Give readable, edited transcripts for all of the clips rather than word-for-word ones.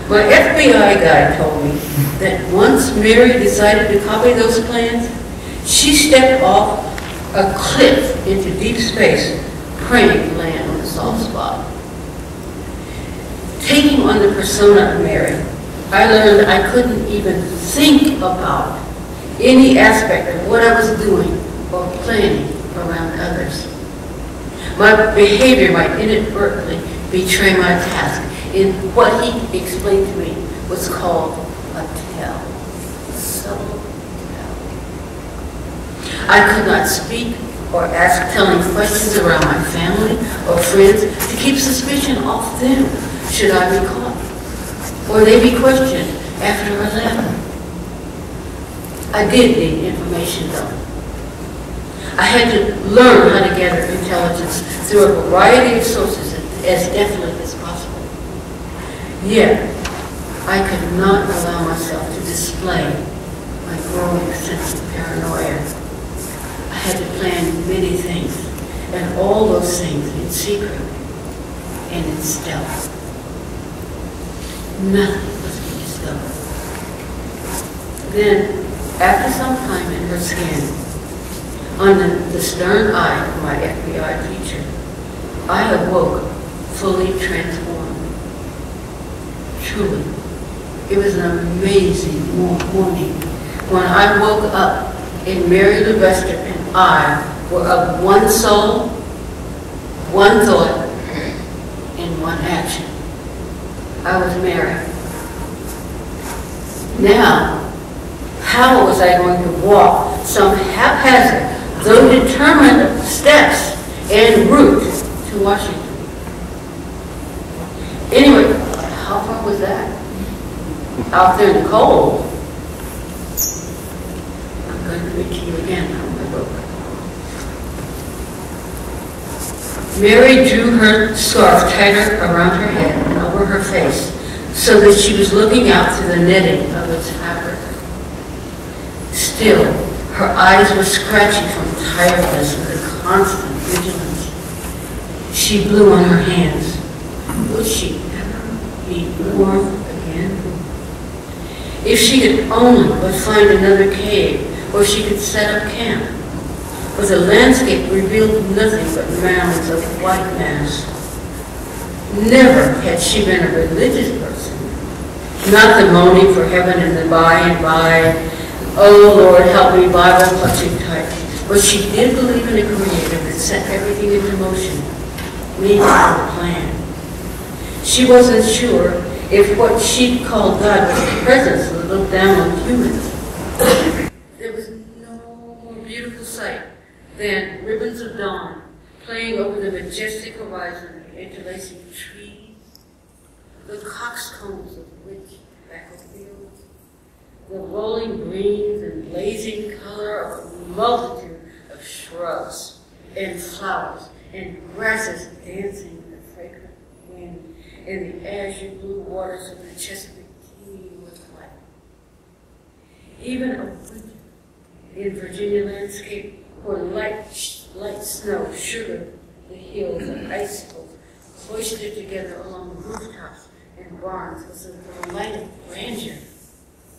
My FBI guy told me that once Mary decided to copy those plans, she stepped off a cliff into deep space, praying to land on a soft spot. Taking on the persona of Mary, I learned I couldn't even think about any aspect of what I was doing or planning around others. My behavior might inadvertently betray my task in what he explained to me was called a tell. Subtle tell. I could not speak or ask telling questions around my family or friends to keep suspicion off them should I be caught, or they be questioned after I left. I did need information though. I had to learn how to gather intelligence through a variety of sources as definitely as possible. Yet, I could not allow myself to display my growing sense of paranoia. I had to plan many things, and all those things in secret and in stealth. Nothing was to be discovered. Then, after some time in her skin, under the stern eye of my FBI teacher, I awoke fully transformed. Truly, it was an amazing morning when I woke up and Mary Levester and I were of one soul, one thought, and one action. I was Mary. Now, how was I going to walk some haphazard, though determined steps en route to Washington? Anyway, how far was that? Out there in the cold. I'm going to read to you again from my book. Mary drew her scarf tighter around her head and over her face so that she was looking out through the netting of its fabric. Still, her eyes were scratchy from tiredness and the constant vigilance. She blew on her hands. Would she ever be warm again? If she could only but find another cave where she could set up camp, but the landscape revealed nothing but mounds of white mass. Never had she been a religious person, not the moaning for heaven and the by and by, oh Lord, help me, Bible clutching tight. But she did believe in a creator that set everything into motion, maybe for a plan. She wasn't sure if what she called God was a presence that looked down on humans. There was no more beautiful sight than ribbons of dawn playing over the majestic horizon of interlacing trees, the coxcombs of rich tobacco fields, the rolling greens and blazing color of a multitude of shrubs and flowers and grasses dancing in the fragrant wind, and the azure blue waters of the Chesapeake teeming with life. Even a winter in Virginia landscape where light snow sugared the hills and icicles cloistered together along rooftops and barns was a delight of grandeur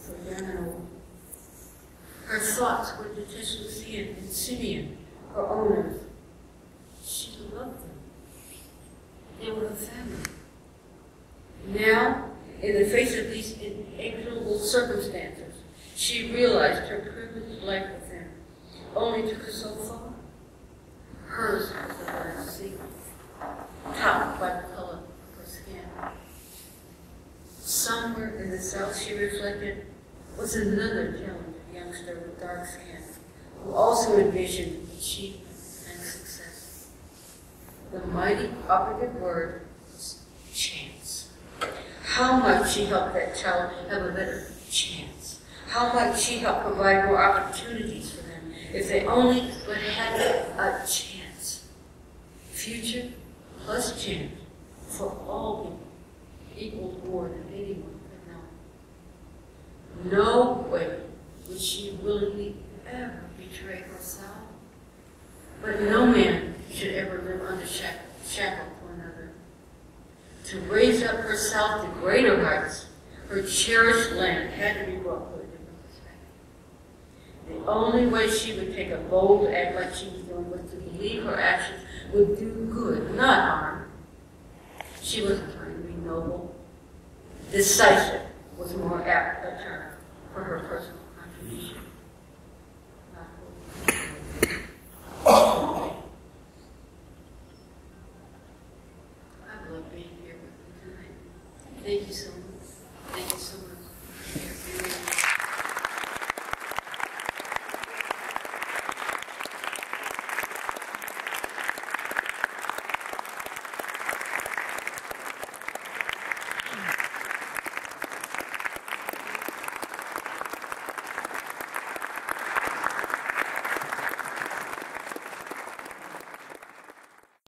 for young and old. Her thoughts were to Tess Lucian and Simeon, her owners. She loved them. They were a family. Now, in the face of these inexorable circumstances, she realized her privileged life with them only took her so far. Hers was the last secret, topped by the color of her skin. Somewhere in the South, she reflected, was another talented youngster with dark skin, who also envisioned achievement and success. The mighty operative word was chance. How much she helped that child have a better chance. How much she helped provide more opportunities for them if they only but had a chance. Future plus chance for all people equals more than anyone could know. No way would she willingly ever betray herself. But no man should ever live under shackled to another. To raise up herself to greater heights Her cherished land had to be brought to a different perspective. The only way she would take a bold act like she was doing was to believe her actions would do good, not harm. She wasn't trying to be noble. Decisive was more apt a term for her personal contribution. I love being here with you tonight. Thank you so much. Thank you so much.